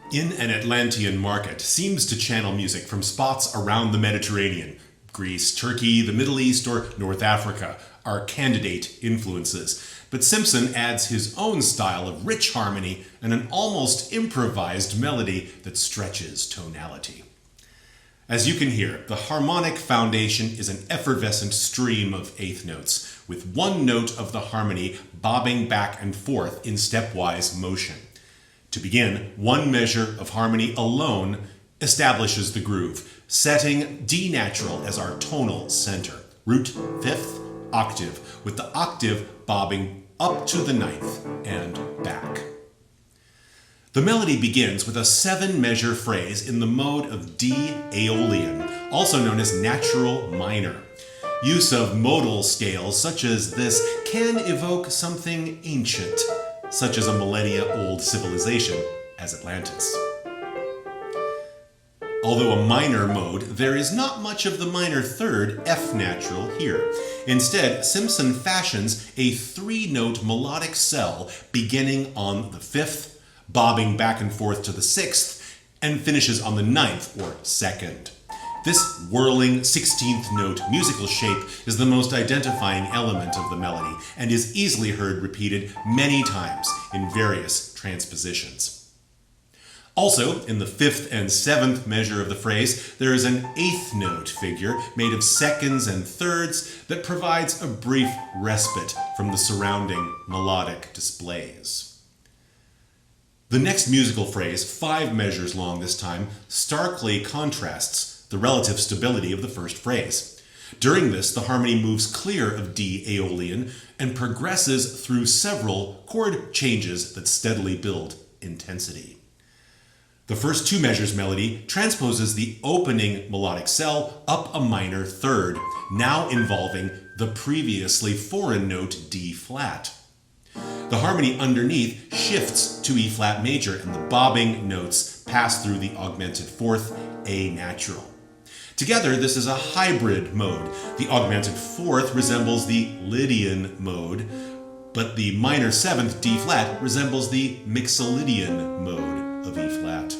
In An Atlantean Market seems to channel music from spots around the Mediterranean. Greece, Turkey, the Middle East, or North Africa are candidate influences. But Simpson adds his own style of rich harmony and an almost improvised melody that stretches tonality. As you can hear, the harmonic foundation is an effervescent stream of eighth notes, with one note of the harmony bobbing back and forth in stepwise motion. To begin, one measure of harmony alone establishes the groove, setting D natural as our tonal center, root fifth octave, with the octave bobbing up to the ninth and back. The melody begins with a 7-measure phrase in the mode of D Aeolian, also known as natural minor. Use of modal scales such as this can evoke something ancient, such as a millennia-old civilization as Atlantis. Although a minor mode, there is not much of the minor third, F natural, here. Instead, Simpson fashions a 3-note melodic cell beginning on the 5th, bobbing back and forth to the 6th, and finishes on the 9th, or 2nd. This whirling 16th note musical shape is the most identifying element of the melody and is easily heard repeated many times in various transpositions. Also, in the 5th and 7th measure of the phrase, there is an 8th note figure made of seconds and thirds that provides a brief respite from the surrounding melodic displays. The next musical phrase, 5 measures long this time, starkly contrasts the relative stability of the first phrase. During this, the harmony moves clear of D Aeolian and progresses through several chord changes that steadily build intensity. The first 2 measures melody transposes the opening melodic cell up a minor third, now involving the previously foreign note D flat. The harmony underneath shifts to E flat major and the bobbing notes pass through the augmented 4th A natural. Together, this is a hybrid mode. The augmented 4th resembles the Lydian mode, but the minor 7th D flat resembles the Mixolydian mode of E flat.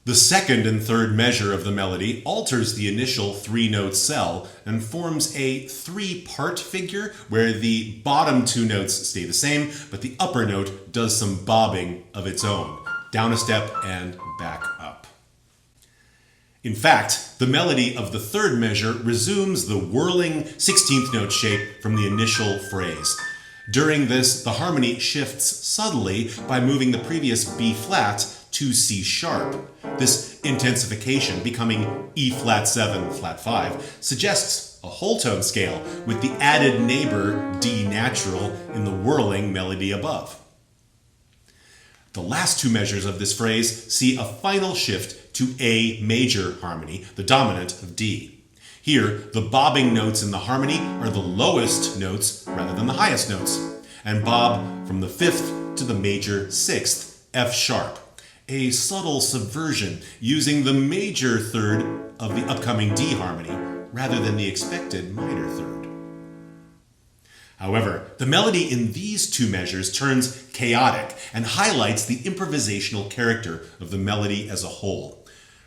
The 2nd and 3rd measure of the melody alters the initial 3-note cell and forms a 3-part figure where the bottom 2 notes stay the same, but the upper note does some bobbing of its own, down a step and back up. In fact, the melody of the 3rd measure resumes the whirling 16th note shape from the initial phrase. During this, the harmony shifts subtly by moving the previous B flat to C sharp. This intensification, becoming E flat 7, flat 5, suggests a whole tone scale with the added neighbor D natural in the whirling melody above. The last 2 measures of this phrase see a final shift to A major harmony, the dominant of D. Here, the bobbing notes in the harmony are the lowest notes rather than the highest notes, and bob from the 5th to the major 6th, F sharp, a subtle subversion using the major third of the upcoming D harmony rather than the expected minor third. However, the melody in these 2 measures turns chaotic and highlights the improvisational character of the melody as a whole.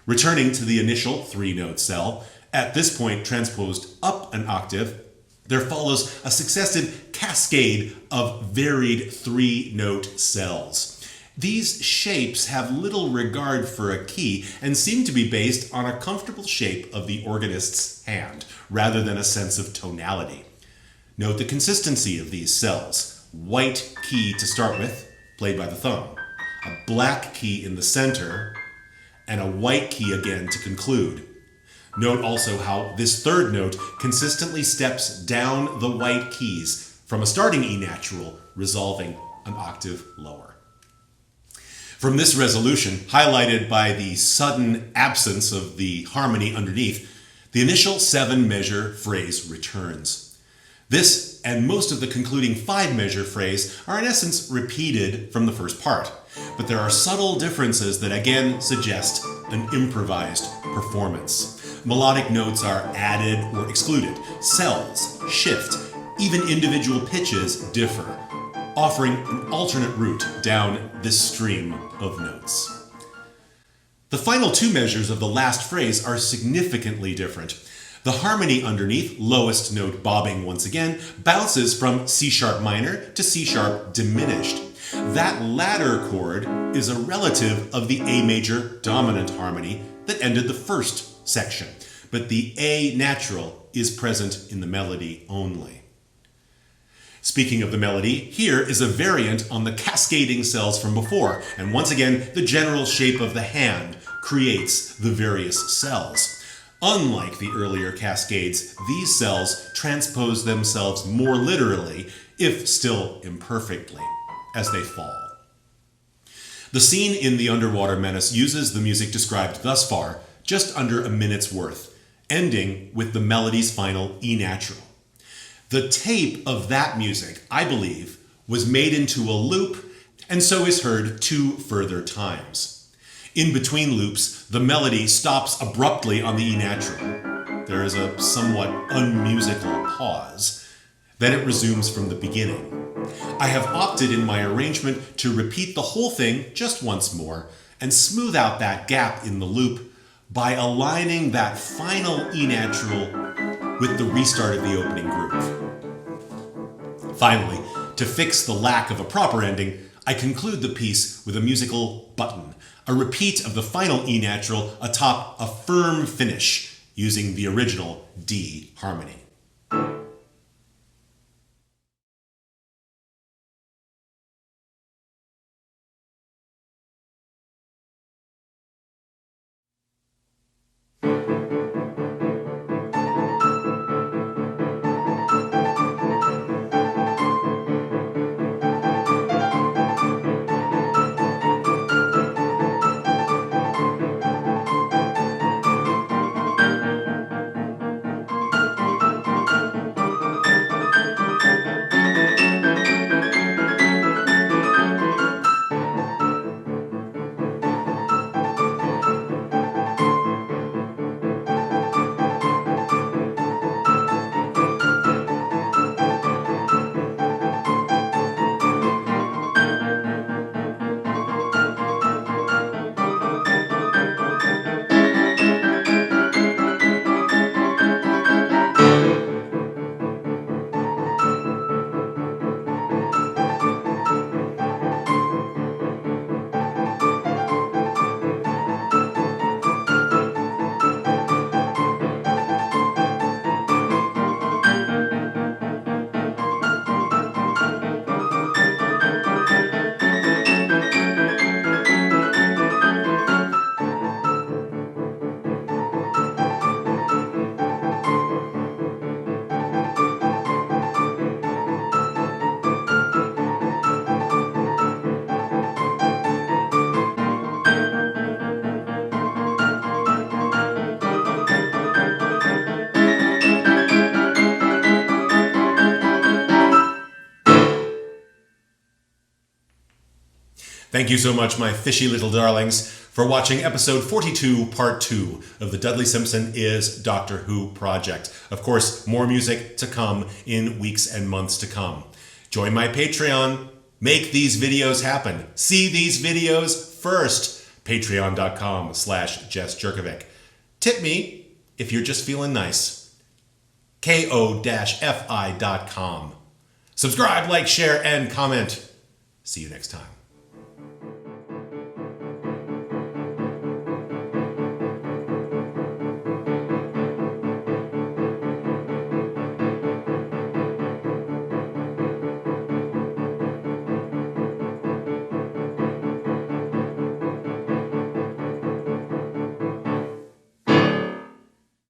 Returning to the initial 3-note cell, at this point transposed up an octave, there follows a successive cascade of varied 3-note cells. These shapes have little regard for a key and seem to be based on a comfortable shape of the organist's hand, rather than a sense of tonality. Note the consistency of these cells. White key to start with, played by the thumb. A black key in the center, and a white key again to conclude. Note also how this 3rd note consistently steps down the white keys from a starting E natural, resolving an octave lower. From this resolution, highlighted by the sudden absence of the harmony underneath, the initial 7-measure phrase returns. This and most of the concluding 5-measure phrase are in essence repeated from the first part, but there are subtle differences that again suggest an improvised performance. Melodic notes are added or excluded, cells shift, even individual pitches differ. offering an alternate route down this stream of notes. The final two measures of the last phrase are significantly different. The harmony underneath, lowest note bobbing once again, bounces from C-sharp minor to C-sharp diminished. That latter chord is a relative of the A major dominant harmony that ended the first section, but the A natural is present in the melody only. Speaking of the melody, here is a variant on the cascading cells from before, and once again, the general shape of the hand creates the various cells. Unlike the earlier cascades, these cells transpose themselves more literally, if still imperfectly, as they fall. The scene in The Underwater Menace uses the music described thus far, just under a minute's worth, ending with the melody's final E natural. The tape of that music, I believe, was made into a loop, and so is heard 2 further times. In between loops, the melody stops abruptly on the E natural. There is a somewhat unmusical pause. Then it resumes from the beginning. I have opted in my arrangement to repeat the whole thing just once more and smooth out that gap in the loop by aligning that final E natural with the restart of the opening groove. Finally, to fix the lack of a proper ending, I conclude the piece with a musical button, a repeat of the final E natural atop a firm finish using the original D harmony. Thank you so much, my fishy little darlings, for watching episode 42, part 2 of the Dudley Simpson is Doctor Who project. Of course, more music to come in weeks and months to come. Join my Patreon. Make these videos happen. See these videos first. Patreon.com/Jess Jurkovic. Tip me if you're just feeling nice. ko-fi.com. Subscribe, like, share, and comment. See you next time.